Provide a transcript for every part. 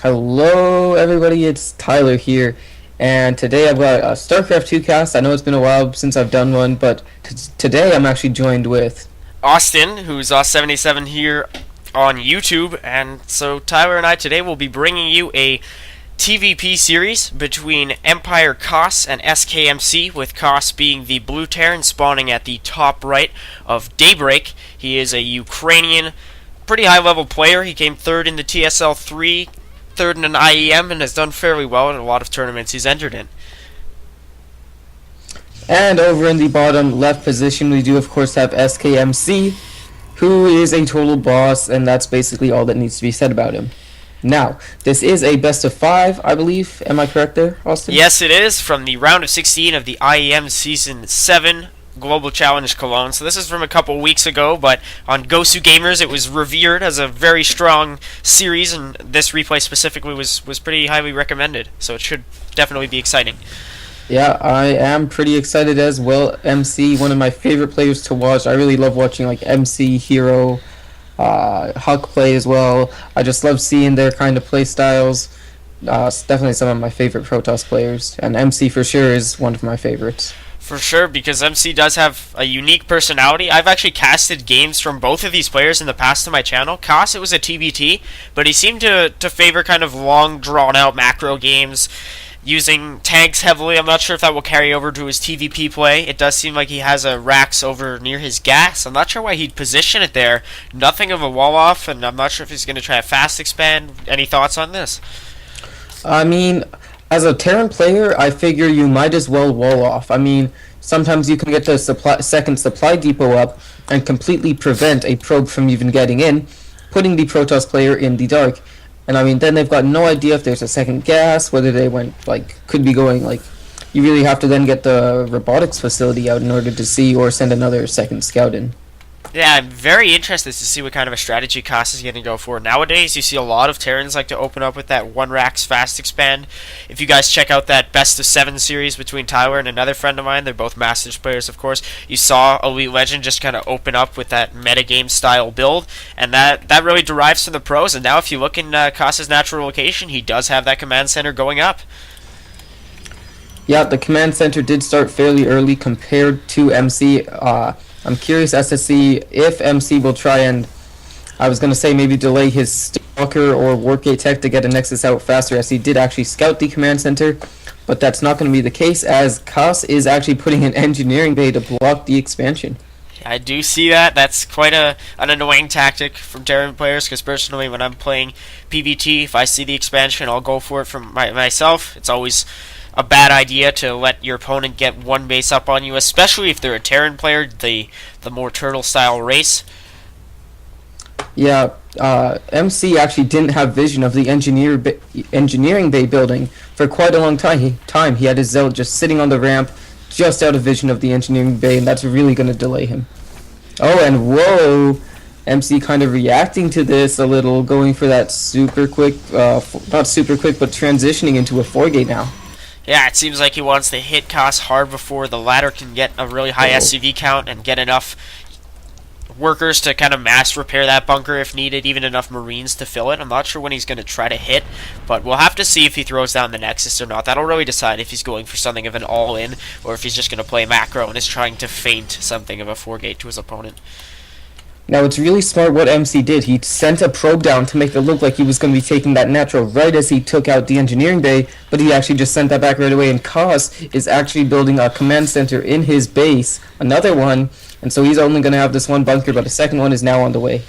Hello, everybody. It's Tyler here, and today I've got a StarCraft 2 cast. I know it's been a while since I've done one, but today I'm actually joined with. Austin, who's Aus77 here on YouTube, and so Tyler and I today will be bringing you a TVP series between Empire Koss and SKMC, with Koss being the blue Terran spawning at the top right of Daybreak. He is a Ukrainian, pretty high-level player. He came third in the TSL3, third in an IEM, and has done fairly well in a lot of tournaments he's entered in. And over in the bottom left position, we do of course have SKMC, who is a total boss, and that's basically all that needs to be said about him. Now, this is a best of 5, I believe. Am I correct there, Austin? Yes, it is, from the round of 16 of the IEM Season VII Global Challenge Cologne. So this is from a couple weeks ago, but on Gosu Gamers it was revered as a very strong series, and this replay specifically was pretty highly recommended. So it should definitely be exciting. Yeah, I am pretty excited as well. MC, one of my favorite players to watch. I really love watching like MC, Hero, Huck play as well. I just love seeing their kind of play styles. It's definitely some of my favorite Protoss players, and MC for sure is one of my favorites. For sure, because MC does have a unique personality. I've actually casted games from both of these players in the past to my channel. Koss, it was a TBT, but he seemed to favor kind of long, drawn-out macro games, using tanks heavily. I'm not sure if that will carry over to his TVP play. It does seem like he has a Rax over near his gas. I'm not sure why he'd position it there. Nothing of a wall-off, and I'm not sure if he's going to try a fast expand. Any thoughts on this? I mean, as a Terran player, I figure you might as well wall off. I mean, sometimes you can get the second supply depot up and completely prevent a probe from even getting in, putting the Protoss player in the dark. And I mean, then they've got no idea if there's a second gas, whether they could be going, you really have to then get the robotics facility out in order to see or send another second scout in. Yeah, I'm very interested to see what kind of a strategy Koss is going to go for. Nowadays, you see a lot of Terrans like to open up with that one Rax fast expand. If you guys check out that best of 7 series between Tyler and another friend of mine, they're both Masters players, of course, you saw Elite Legend just kind of open up with that metagame style build, and that really derives from the pros. And now if you look in Koss's natural location, he does have that command center going up. Yeah, the command center did start fairly early compared to MC. I'm curious as to see if MC will try and, I was going to say maybe delay his Stalker or Warpgate tech to get a Nexus out faster, as he did actually scout the command center, but that's not going to be the case, as Koss is actually putting an engineering bay to block the expansion. I do see that. That's quite an annoying tactic from Terran players, because personally when I'm playing PvT, if I see the expansion, I'll go for it from myself. It's always a bad idea to let your opponent get one base up on you, especially if they're a Terran player, the more turtle style race. Yeah, MC actually didn't have vision of the engineering bay building for quite a long time. He had his Zealot just sitting on the ramp, just out of vision of the engineering bay, and that's really going to delay him. Oh, and whoa! MC kind of reacting to this a little, going for that super quick, not super quick, but transitioning into a 4-gate now. Yeah, it seems like he wants to hit Koss hard before the latter can get a really high SCV count and get enough workers to kind of mass repair that bunker if needed, even enough Marines to fill it. I'm not sure when he's going to try to hit, but we'll have to see if he throws down the Nexus or not. That'll really decide if he's going for something of an all-in or if he's just going to play macro and is trying to feint something of a 4-gate to his opponent. Now, it's really smart what MC did. He sent a probe down to make it look like he was going to be taking that natural right as he took out the engineering bay, but he actually just sent that back right away, and Koss is actually building a command center in his base, another one, and so he's only going to have this one bunker, but a second one is now on the way.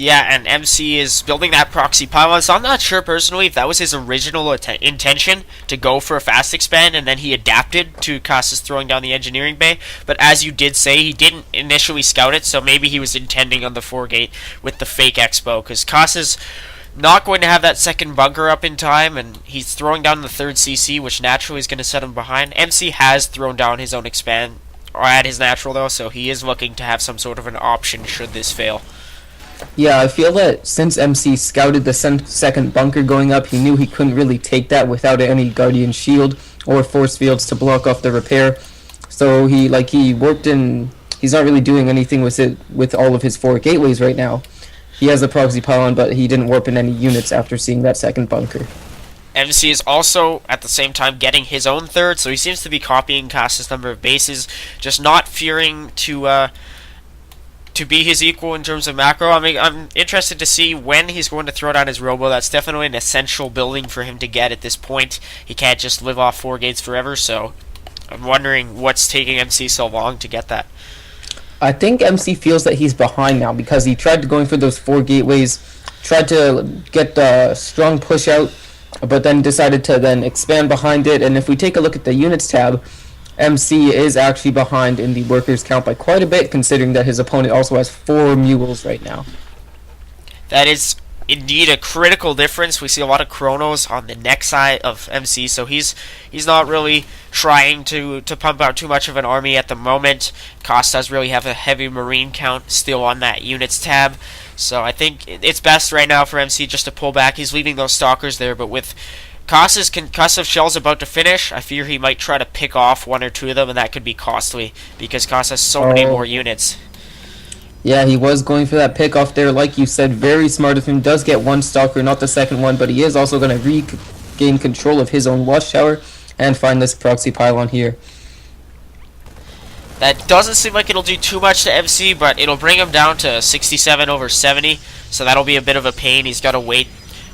Yeah, and MC is building that proxy pylon, so I'm not sure personally if that was his original intention to go for a fast expand, and then he adapted to Koss's throwing down the engineering bay. But as you did say, he didn't initially scout it, so maybe he was intending on the 4-gate with the fake expo, because Koss is not going to have that second bunker up in time, and he's throwing down the third CC, which naturally is going to set him behind. MC has thrown down his own expand, or at his natural though, so he is looking to have some sort of an option should this fail. Yeah, I feel that since MC scouted the second bunker going up, he knew he couldn't really take that without any Guardian Shield or Force Fields to block off the repair. So he worked in. He's not really doing anything with all of his 4 gateways right now. he has a proxy pylon, but he didn't warp in any units after seeing that second bunker. MC is also, at the same time, getting his own third, so he seems to be copying Cass's number of bases, just not fearing to be his equal in terms of macro. I mean, I'm interested to see when he's going to throw down his robo. That's definitely an essential building for him to get at this point. He can't just live off 4 gates forever, so I'm wondering what's taking MC so long to get that. I think MC feels that he's behind now because he tried going for those 4 gateways, tried to get the strong push out, but then decided to then expand behind it. And if we take a look at the units tab, MC is actually behind in the workers count by quite a bit, considering that his opponent also has 4 mules right now. That is indeed a critical difference. We see a lot of chronos on the next side of MC, so he's not really trying to pump out too much of an army at the moment. Cost does really have a heavy marine count still on that units tab, so I think it's best right now for MC just to pull back. He's leaving those stalkers there, but with Costa's concussive shells about to finish, I fear he might try to pick off 1 or 2 of them, and that could be costly because Costa has so many more units. Yeah, he was going for that pick off there. Like you said, very smart of him. Does get 1 stalker, not the second one, but he is also going to regain control of his own watchtower and find this proxy pylon here. That doesn't seem like it'll do too much to MC, but it'll bring him down to 67 over 70, so that'll be a bit of a pain. He's got to wait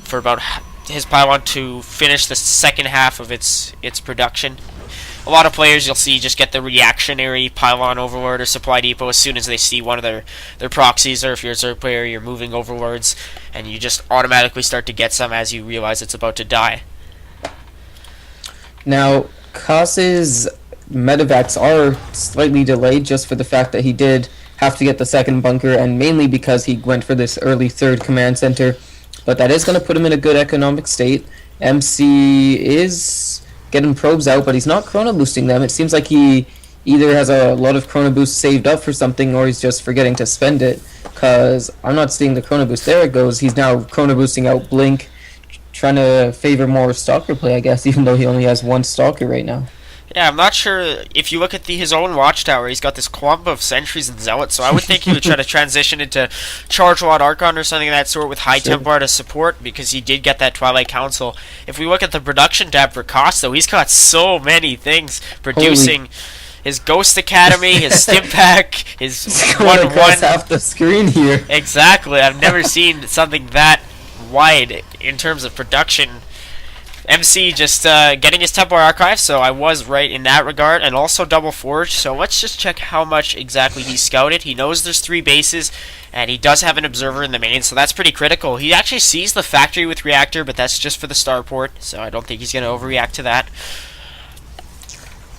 for about his pylon to finish the second half of its production. A lot of players you'll see just get the reactionary pylon overlord or supply depot as soon as they see one of their proxies, or if you're a Zerg player, you're moving overlords, and you just automatically start to get some as you realize it's about to die. Now, Kass's medevacs are slightly delayed just for the fact that he did have to get the second bunker, and mainly because he went for this early 3rd command center. But that is going to put him in a good economic state. MC is getting probes out, but he's not chrono boosting them. It seems like he either has a lot of chrono boost saved up for something, or he's just forgetting to spend it, because I'm not seeing the chrono boost. There it goes. He's now chrono boosting out Blink, trying to favor more stalker play, I guess, even though he only has 1 stalker right now. Yeah, I'm not sure. If you look at his own watchtower, he's got this clump of sentries and zealots, so I would think he would try to transition into Charge Lot Archon or something of that sort with High Templar to support, because he did get that Twilight Council. If we look at the production tab for Cost, though, he's got so many things producing. His Ghost Academy, his Stim Pack, his 1-1. Half the screen here. Exactly. I've never seen something that wide in terms of production. MC just getting his Templar Archive, so I was right in that regard, and also Double Forge. So let's just check how much exactly he scouted. He knows there's 3 bases, and he does have an observer in the main, so that's pretty critical. He actually sees the factory with reactor, but that's just for the starport, so I don't think he's going to overreact to that.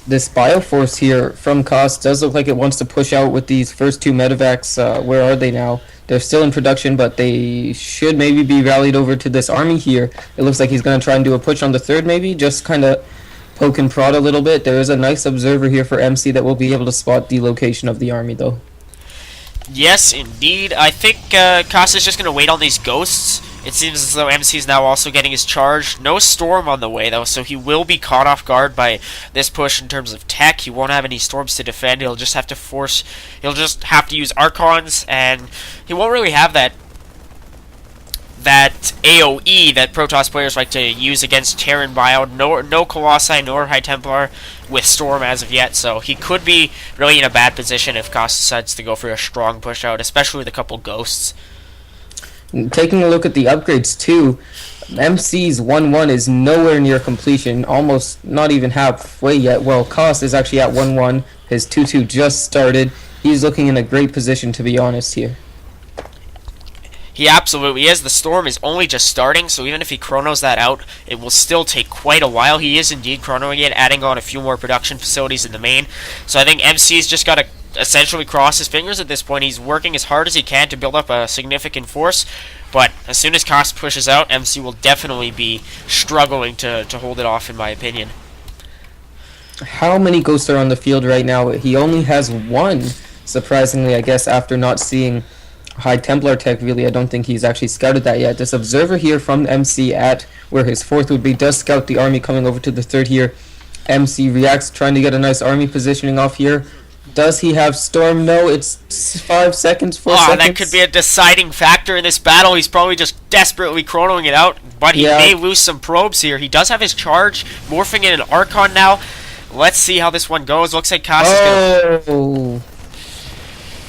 This Bioforce here from Cost does look like it wants to push out with these first 2 medevacs. Where are they now? They're still in production, but they should maybe be rallied over to this army here. It looks like he's going to try and do a push on the 3rd maybe, just kind of poke and prod a little bit. There is a nice observer here for MC that will be able to spot the location of the army, though. Yes, indeed. I think Cost is just going to wait on these ghosts. It seems as though MC is now also getting his charge. No storm on the way, though, so he will be caught off guard by this push in terms of tech. He won't have any storms to defend. He'll just have to use Archons, and he won't really have that AoE that Protoss players like to use against Terran Bio. No Colossi nor High Templar with Storm as of yet, so he could be really in a bad position if Cost decides to go for a strong push out, especially with a couple Ghosts. Taking a look at the upgrades too, MC's 1-1 is nowhere near completion, almost not even halfway yet. Well, Cost is actually at 1-1. His 2-2 just started. He's looking in a great position, to be honest here. He absolutely is. The storm is only just starting, so even if he chronos that out, it will still take quite a while. He is indeed chronoing it, adding on a few more production facilities in the main. So I think MC's just got to essentially cross his fingers at this point. He's working as hard as he can to build up a significant force, but as soon as Cost pushes out, MC will definitely be struggling to hold it off, in my opinion. How many ghosts are on the field right now? He only has 1, surprisingly, I guess, after not seeing High Templar tech. Really, I don't think he's actually scouted that yet. This observer here from MC at where his 4th would be does scout the army coming over to the 3rd here. MC reacts, trying to get a nice army positioning off here. Does he have Storm? No, it's 5 seconds, 4 Oh, seconds. that could be a deciding factor in this battle. He's probably just desperately chronoing it out, but he Yeah. may lose some probes here. He does have his charge, morphing in an Archon now. Let's see how this one goes. Looks like Cass is gonna... Oh,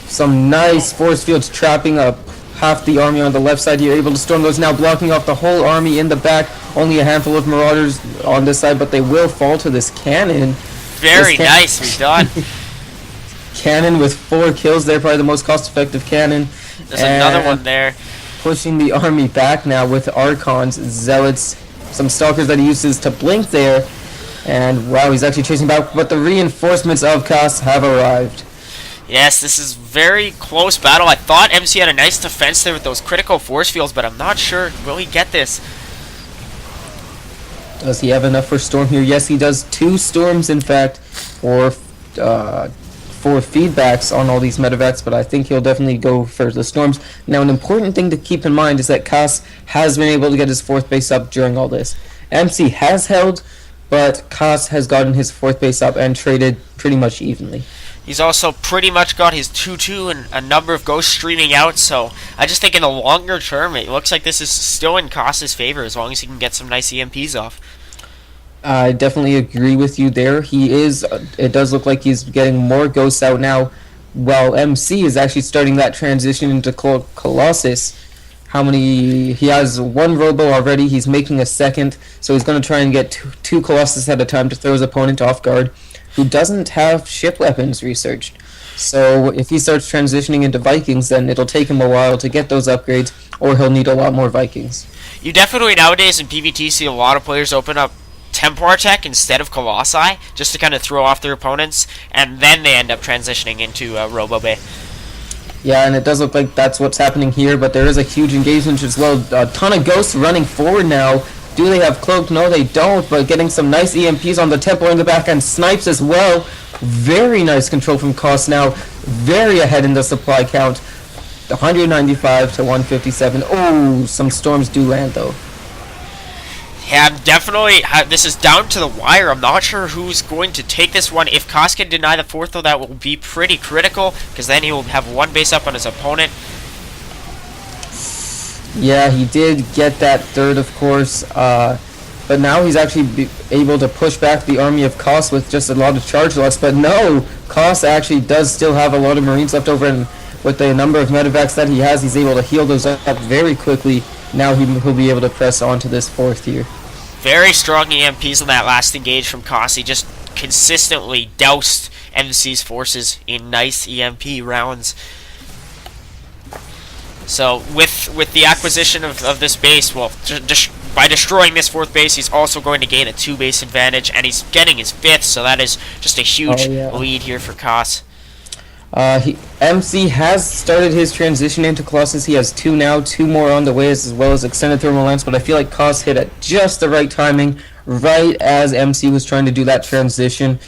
some nice force fields trapping up half the army on the left side here. Able to storm those now, blocking off the whole army in the back. Only a handful of marauders on this side, but they will fall to this cannon. Very nicely done. Cannon with 4 kills there, probably the most cost-effective cannon. There's another one there. Pushing the army back now with Archons, Zealots, some Stalkers that he uses to blink there. And wow, he's actually chasing back, but the reinforcements of Kass have arrived. Yes, this is very close battle. I thought MC had a nice defense there with those critical force fields, but I'm not sure. Will he get this? Does he have enough for Storm here? Yes, he does. 2 Storms, in fact, or 4 feedbacks on all these medevacs, but I think he'll definitely go for the Storms. Now, an important thing to keep in mind is that Kass has been able to get his 4th base up during all this. MC has held, but Kass has gotten his 4th base up and traded pretty much evenly. He's also pretty much got his 2-2 and a number of ghosts streaming out, so I just think in the longer term, it looks like this is still in Kass's favor as long as he can get some nice EMPs off. I definitely agree with you there. He is, it does look like he's getting more ghosts out now, while MC is actually starting that transition into Colossus. How many, he has 1 Robo already, he's making a 2nd, so he's going to try and get 2 Colossus at a time to throw his opponent off guard, who doesn't have ship weapons researched. So if he starts transitioning into Vikings, then it'll take him a while to get those upgrades, or he'll need a lot more Vikings. You definitely nowadays in PvT see a lot of players open up Templar Tech instead of Colossi, just to kind of throw off their opponents, and then they end up transitioning into Robo Bay. Yeah, and it does look like that's what's happening here, but there is a huge engagement as well. A ton of ghosts running forward now. Do they have cloak? No, they don't, but getting some nice EMPs on the Templar in the back, and snipes as well. Very nice control from Koss now. Very ahead in the supply count. 195 to 157. Oh, some storms do land, though. Yeah, definitely, this is down to the wire. I'm not sure who's going to take this one. If Koss can deny the 4th, though, that will be pretty critical, because then he will have 1 base up on his opponent. Yeah, he did get that 3rd, of course, but now he's actually able to push back the army of Koss with just a lot of charge loss. But no, Koss actually does still have a lot of Marines left over, and with the number of medevacs that he has, he's able to heal those up very quickly. Now he'll be able to press on to this 4th here. Very strong EMPs on that last engage from Koss. He just consistently doused MC's forces in nice EMP rounds. So with the acquisition of this base, well, by destroying this 4th base, he's also going to gain a 2 base advantage, and he's getting his 5th, so that is just a huge lead here for Koss. MC has started his transition into Colossus. He has 2 now, 2 more on the way, as well as extended thermal lance, but I feel like Koss hit at just the right timing, right as MC was trying to do that transition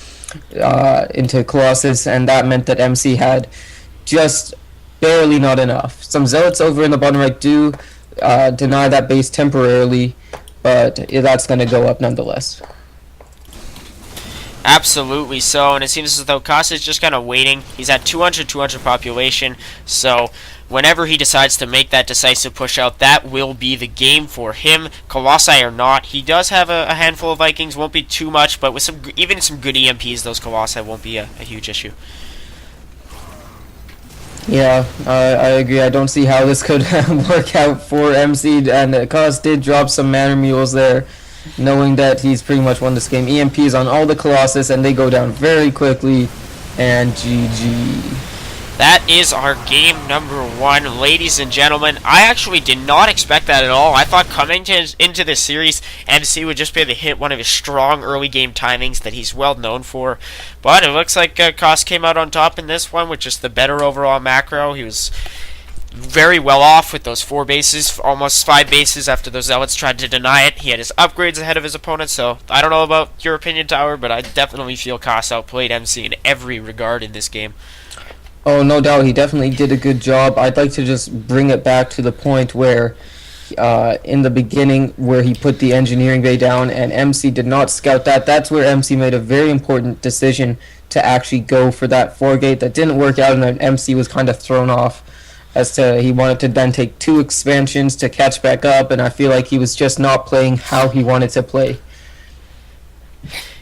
into Colossus, and that meant that MC had just barely not enough. Some Zealots over in the bottom right do deny that base temporarily, but that's going to go up nonetheless. Absolutely so, and it seems as though Koss is just kind of waiting. He's at 200 population, so whenever he decides to make that decisive push out, that will be the game for him. Colossi or not, he does have a handful of Vikings, won't be too much, but with even some good EMPs, those Colossi won't be a huge issue. Yeah, I agree. I don't see how this could work out for MC, and Koss did drop some Manor Mules there, knowing that he's pretty much won this game. EMPs on all the Colossus, and they go down very quickly, and GG. That is our game number 1, ladies and gentlemen. I actually did not expect that at all. I thought coming into this series, MC would just be able to hit one of his strong early game timings that he's well known for. But it looks like Koss came out on top in this one with just the better overall macro. He was very well off with those 4 bases, almost 5 bases after those Zealots tried to deny it. He had his upgrades ahead of his opponent, so I don't know about your opinion, Tower, but I definitely feel Koss outplayed MC in every regard in this game. Oh, no doubt, he definitely did a good job. I'd like to just bring it back to the point where in the beginning where he put the engineering bay down, and MC did not scout that. That's where MC made a very important decision to actually go for that 4-gate. That didn't work out, and then MC was kind of thrown off as to he wanted to then take 2 expansions to catch back up, and I feel like he was just not playing how he wanted to play.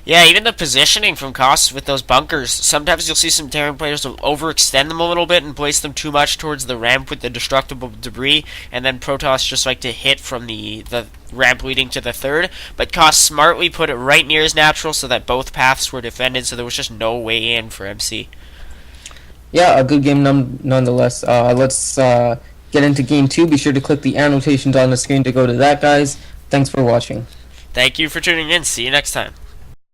Yeah, even the positioning from Costs with those bunkers. Sometimes you'll see some Terran players will overextend them a little bit and place them too much towards the ramp with the destructible debris, and then Protoss just like to hit from the ramp leading to the third. But Costs smartly put it right near his natural so that both paths were defended, so there was just no way in for MC. Yeah, a good game nonetheless. Let's get into game 2. Be sure to click the annotations on the screen to go to that, guys. Thanks for watching. Thank you for tuning in. See you next time.